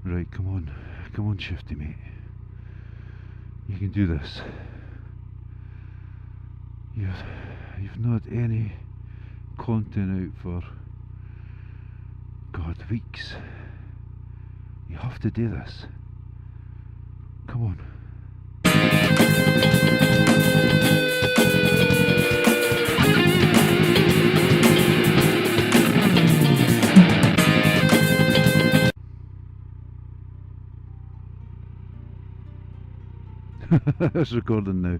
Right, come on, Shifty mate. You can do this. You've not any content out for God weeks. You have to do this. Come on. It's recording now.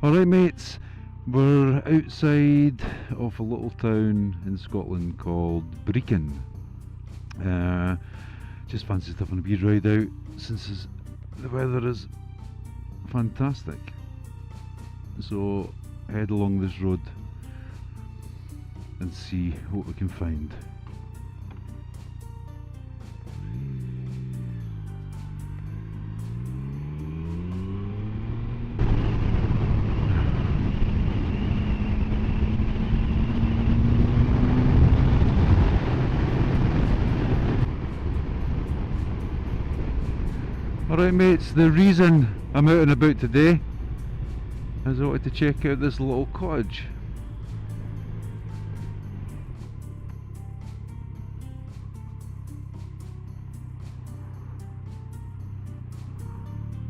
Alright mates, we're outside of a little town in Scotland called Brecon. Just fancied having a wee ride out since the weather is fantastic. So head along this road and see what we can find. Alright mates, the reason I'm out and about today is I wanted to check out this little cottage.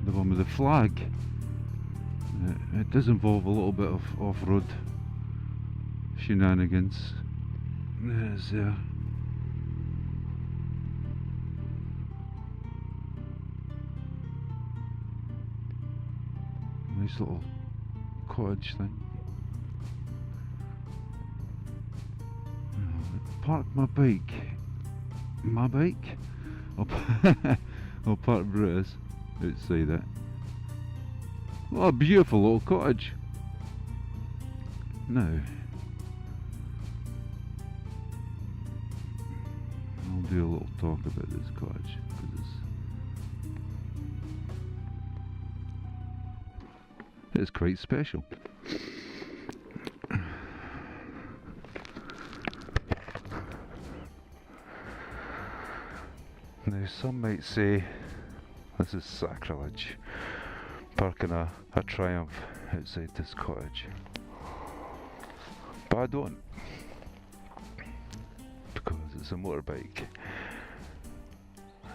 The one with the flag. It does involve a little bit of off-road shenanigans. There's nice little cottage thing. Park my bike. My bike? I'll park Brutus outside it. What a beautiful little cottage. Now, I'll do a little talk about this cottage because it's quite special. Now some might say this is sacrilege, parking a Triumph outside this cottage, but I don't, because it's a motorbike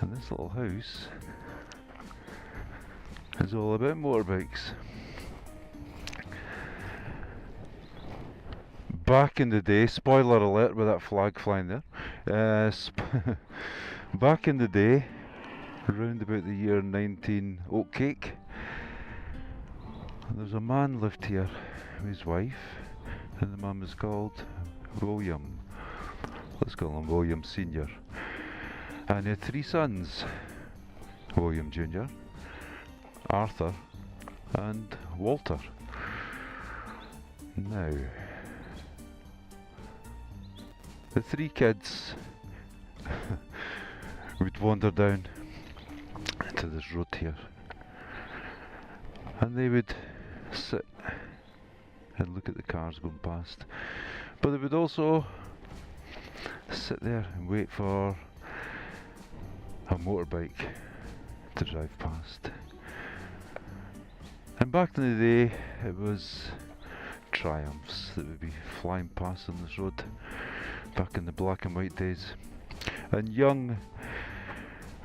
and this little house is all about motorbikes. Back in the day, spoiler alert with that flag flying there, back in the day, around about the year 19 oatcake, there was a man lived here with his wife, and the man was called William. Let's call him William Senior. And he had 3 sons, William Junior, Arthur and Walter. Now, the 3 kids would wander down to this road here, and they would sit and look at the cars going past, but they would also sit there and wait for a motorbike to drive past. And back in the day it was Triumphs that would be flying past on this road, back in the black and white days, and young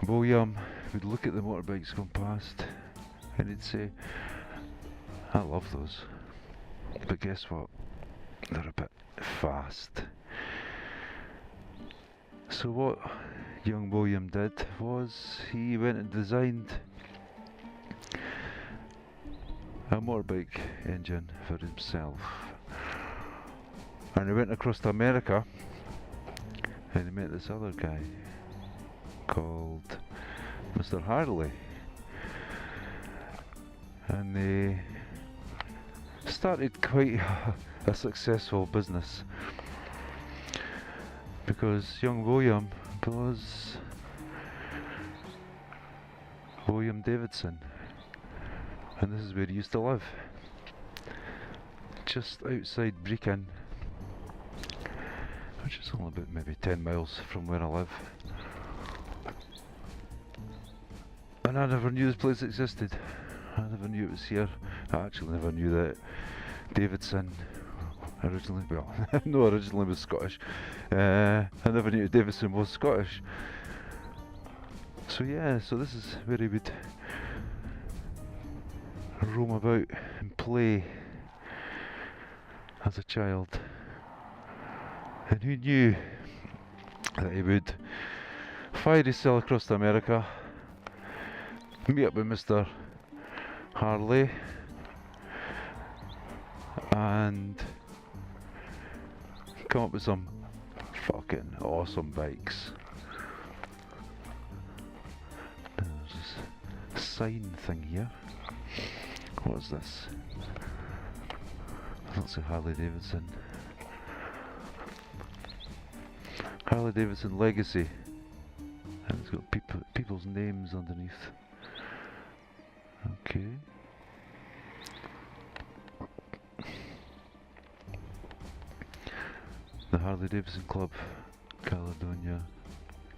William would look at the motorbikes going past and he'd say, I love those, but guess what, they're a bit fast. So what young William did was he went and designed a motorbike engine for himself, and he went across to America and he met this other guy called Mr. Harley, and they started quite a successful business, because young William was William Davidson, and this is where he used to live, just outside Brecon, which is only about maybe 10 miles from where I live. And I never knew this place existed. I never knew it was here. I actually never knew that Davidson originally, well, no, originally was Scottish. I never knew Davidson was Scottish. So yeah, so this is where he would roam about and play as a child. And who knew that he would fire his sail across to America, meet up with Mr. Harley, and come up with some fucking awesome bikes. There's this sign thing here. What is this? That's a Harley Davidson. Harley Davidson Legacy. And it's got people's names underneath. Okay. The Harley Davidson Club, Caledonia,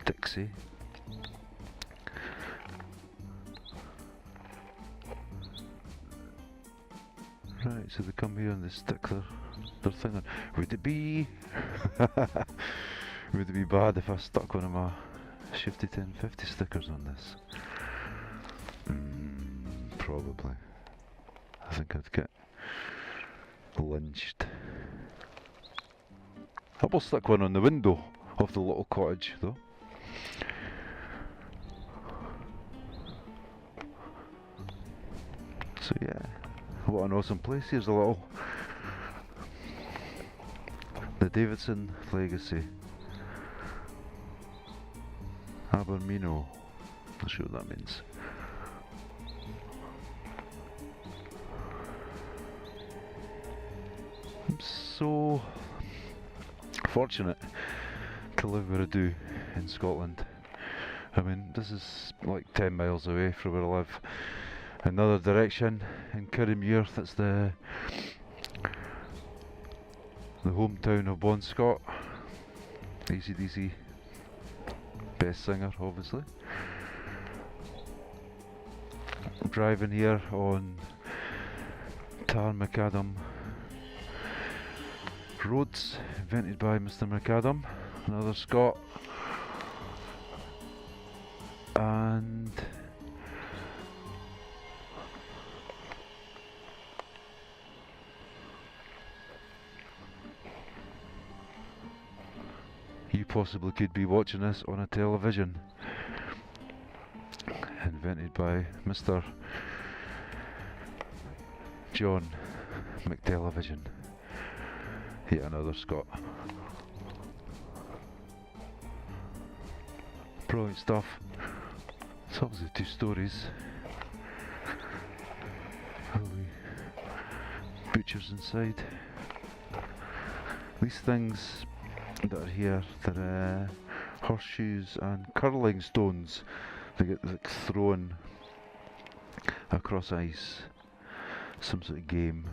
Dixie. Right, so they come here and they stick their thing on. Would it be would it be bad if I stuck one of my Shifty 1050 stickers on this? Probably. I think I'd get lynched. I will stick one on the window of the little cottage though. So yeah, what an awesome place. Here's a little the Davidson Legacy. Abermino. Not sure what that means. I'm so fortunate to live where I do in Scotland. I mean, this is like 10 miles away from where I live. Another direction in Kirriemuir, that's the hometown of Bon Scott. AC/DC, best singer obviously. I'm driving here on Tar Macadam roads, invented by Mr. Macadam, another Scot. And you possibly could be watching this on a television, invented by Mr. John McTelevision. Yet another Scot. Brilliant stuff. It's obviously 2 stories. Holy butchers inside. These things that are here, they're horseshoes and curling stones. They get like thrown across ice. Some sort of game.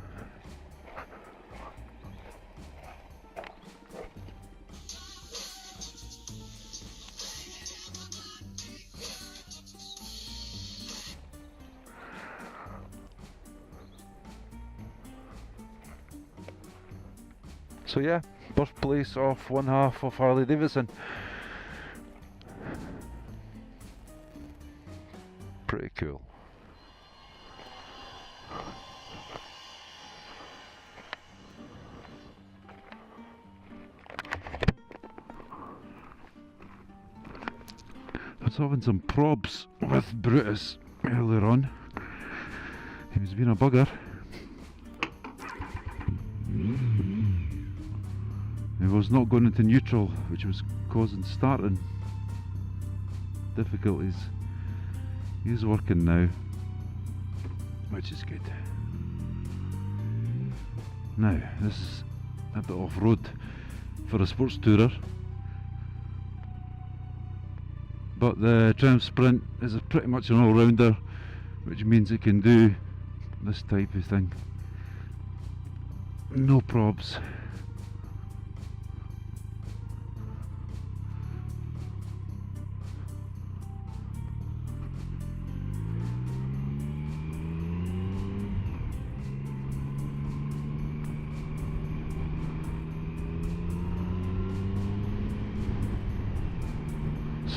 So yeah, birthplace of one half of Harley Davidson. Pretty cool. I was having some probs with Brutus earlier on. He was being a bugger. He was not going into neutral, which was causing starting difficulties. He's working now, which is good. Now, this is a bit off-road for a sports tourer, but the Triumph Sprint is pretty much an all-rounder, which means it can do this type of thing. No probs.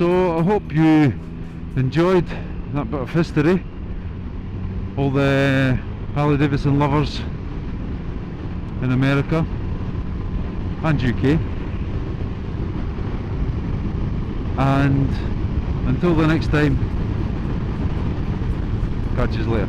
So I hope you enjoyed that bit of history. All the Harley Davidson lovers in America and UK. And until the next time, catch you later.